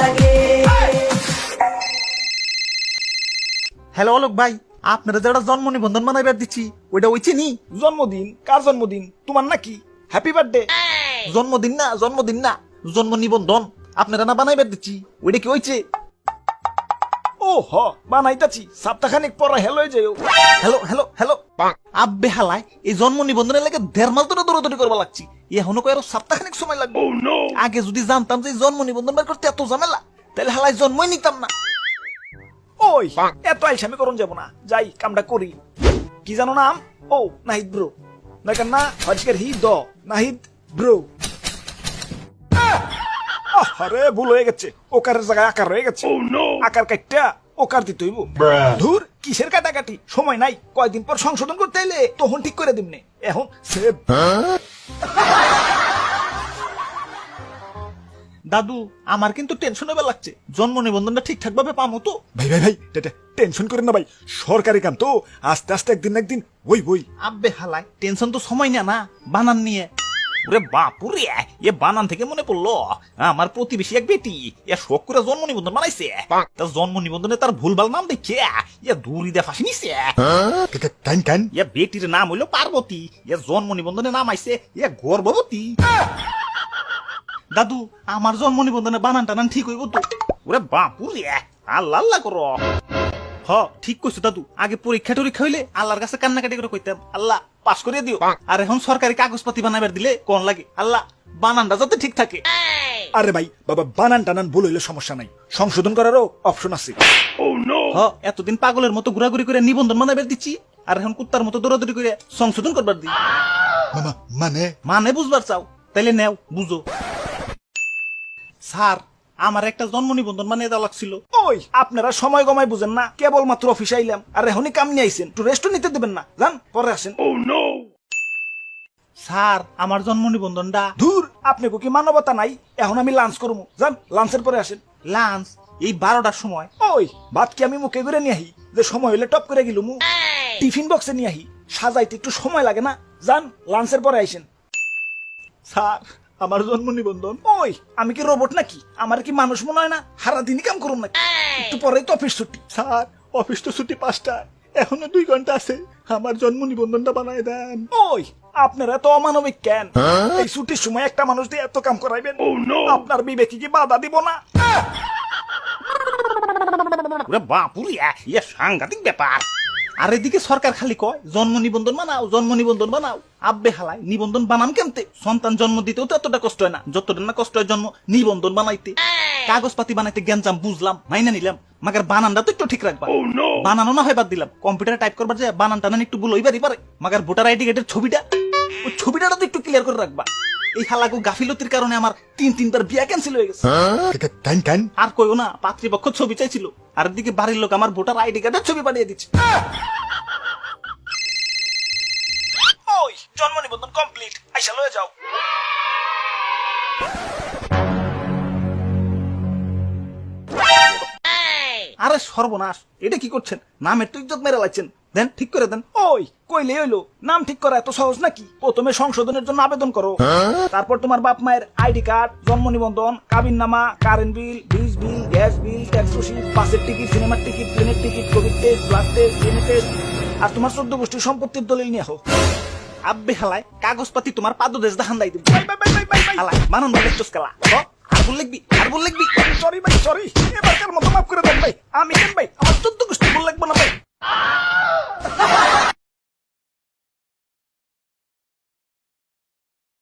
লাগে। হ্যালো অলোক ভাই, আপনারা যারা জন্ম নিবন্ধন বানাইবার দিচ্ছি ওইটা ওইছে নি? জন্মদিন? কার জন্মদিন? তোমার নাকি? Happy birthday. জন্মদিন না, জন্মদিন না, জন্ম নিবন্ধন আপনারা না বানাইবার দিচ্ছি ওইটা কি হইছে? ও হ, বানাইতাছি, সপ্তাহখানিক পর হেলো যাও। হ্যালো হ্যালো হ্যালো আব্বে হালায়, এই জন্ম নিবন্ধনের লাগে 1.5 মাস ধরে দৌড়াদৌড়ি করবা লাগছি, এখনো কয় আরো সপ্তাহখানিক সময় লাগবে। আগে যদি জানতাম যে এই জন্ম নিবন্ধন বের করতে এত ঝামেলা, তাহলে হালায় জন্মই নিতাম না। ওই এত আইসামি করুন যাব না, যাই কামটা করি। কি জানো নাম? ও নাহিদ ব্রো, নাকার না আজকের হি দ নাহিদ ব্রো। আরে ভুল হয়ে গেছে, ওকারের জায়গায় আকার হয়ে গেছে। আকার কাটটা ওকার দিতে হইব। ধুর, কিসের কাটাকাটি, সময় নাই, কয়দিন পর সংশোধন করতে এলে তখন ঠিক করে দিমনে। এখন সেভ। দাদু আমার কিন্তু টেনশন হবার লাগছে, জন্ম নিবন্ধনটা ঠিকঠাক ভাবে পামো তো? ভাই ভাই ভাই, টেনশন করেন না ভাই, সরকারি কাম তো, আস্তে আস্তে একদিন না একদিন ওই বই। আব্বে হালায়, টেনশন তো সময় নেয় না, বানান নিয়ে। ওরে বাপুরে, এ বানান থেকে মনে পড়লো আমার প্রতিবেশী এক বেটি এ শখ করে জন্ম নিবন্ধন বানাইছে। তার জন্ম নিবন্ধনে তার ভুলভাল নাম দেখে এ দূরি দিয়ে ফাঁসি নিছে। এ বেটির নাম হইলো পার্বতী, এ জন্ম নিবন্ধনে নাম আইছে এ গর্ভবতী। দাদু আমার জন্ম নিবন্ধনে বানান টানান ঠিক হইব তো? ওরে বাপুরে, আল্লাহ আল্লাহ করো। হ ঠিক কইছো দাদু, আগে পরীক্ষা টরীক্ষা হইলে আল্লাহর কাছে কান্নাকাটি করে কইতাম আল্লাহ পাস করিয়ে দিও। আর এখন সরকারি কাগজপাতি বানাইবার দিলে কোন লাগে আল্লাহ বানানটা যাতে ঠিক থাকে। আরে ভাই বাবা, বানান টানান ভুল হইলে সমস্যা নাই, সংশোধন করারও অপশন আছে। হ এতদিন পাগলের মতো ঘোরাঘুরি করে নিবন্ধন বানাইবার দিচ্ছি, আর এখন কুত্তার মতো দৌড়াদৌড়ি করে সংশোধন করবার দি। মানে মানে বুঝবার চাও? তাইলে নেও বুঝো। স্যার আমার একটা জন্ম নিবন্ধন বানিয়ে দেওয়া লাগছিল। ওই আপনারা সময় গমায় বুঝেন না, কেবল মাত্র অফিসে আইলাম আর এখনই কাম নিয়ে আইছেন, একটু রেস্ট নিতে দেবেন না? যান পরে আসেন। স্যার আমার জন্ম নিবন্ধনটা। ধুর, আপনি কি মানবতা নাই? এখন আমি লাঞ্চ করবো, যান লাঞ্চের পরে আসেন। লাঞ্চ এই 12টার সময়? ওই ভাত কি আমি মুখে করে নিয়ে আহি যে সময় হইলে টপ করে গেলুম? টিফিন বক্সে নিয়ে আহি, সাজাইতে একটু সময় লাগে না? যান লাঞ্চের পরে আইসেন। স্যার আমার জন্ম নিবন্ধন। ওই আমি কি রোবট নাকি? আমার কি মানুষ মনে হয় না? সারা দিনই কাম করুন নাকি? একটু পরেই তো অফিস ছুটি। স্যার অফিস তো ছুটি 5টায়, এখনো 2 ঘন্টা আছে, আমার জন্ম নিবন্ধনটা বানায় দেন। ওই আপনারা তো অমানবিক কেন? এই ছুটির সময় একটা মানুষ দিয়ে এত কাম করাইবেন? আপনার বিবেকে কি বাধা দিব না? ওরে বাপুরে, এ সাংঘাতিক ব্যাপার। আর এদিকে সরকার খালি কয় জন্ম নিবন্ধন বানাও, জন্ম নিবন্ধন বানাও। আব্বে হালায় নিবন্ধন বানাম কেমতে? সন্তান জন্ম দিতেও তো এতটা কষ্ট হয় না যতটা না কষ্ট হয় জন্ম নিবন্ধন বানাইতে। কাগজপাতি বানাইতে জ্ঞানজাম বুঝলাম, মাইনা নিলাম, মাগার বানানটা তো একটু ঠিক রাখবা। বানানো না হয় বাদ দিলাম, কম্পিউটারে টাইপ করবার যায় বানান টানান একটু ভুল হইবারই পারে, মাগার ভোটার আইডি কার্ডের ছবিটা, ওই ছবিটা তো একটু ক্লিয়ার করে রাখবা। এই হালাকু গাফিলতির কারণে আমার 3-3বার বিয়া ক্যান্সেল হয়ে গেছে। আর কইও না, পাত্রীপক্ষ ছবি চাইছিল, আর এদিকে বাড়ির লোক আমার ভোটার আইডি কার্ডের ছবি পাঠিয়ে দিচ্ছে। ওই জন্ম নিবন্ধন কমপ্লিট, আইসা লয়ে যাও। আরে সর্বনাশ, এটা কি করছেন? নামের তো ইজ্জত মেরে লাগছেন, দেন ঠিক করে দেন। ওই কইলে হইলো, নাম ঠিক করা এত সহজ নাকি? প্রথমে সংশোধনের জন্য আবেদন করো, তারপর তোমার বাপ মায়ের আইডি কার্ড, জন্ম নিবন্ধন, কাবিন নামা, কারেন্ট বিল, বিজ বিল, গ্যাস বিল, ট্যাক্স রসিদ, বাসের টিকিট, সিনেমার টিকিট, প্লেনের ticket, COVID test, blood test, DNA test, আর তোমার 14 গোষ্ঠীর সম্পত্তির দলিল নিয়ে আহো। আব্বে হালায় কাগজপাতি তোমার পাদদেশ দেখান দাই দিব। হালায় মানন বলে চুসকালা। আর বল লিখবি, আর বল লিখবি। সরি ভাই, সরি, এবারকার মতো মাফ করে দেন ভাই। আমি কেন ভাই, আমার 14 গোষ্ঠী বল লাগবে না ভাই।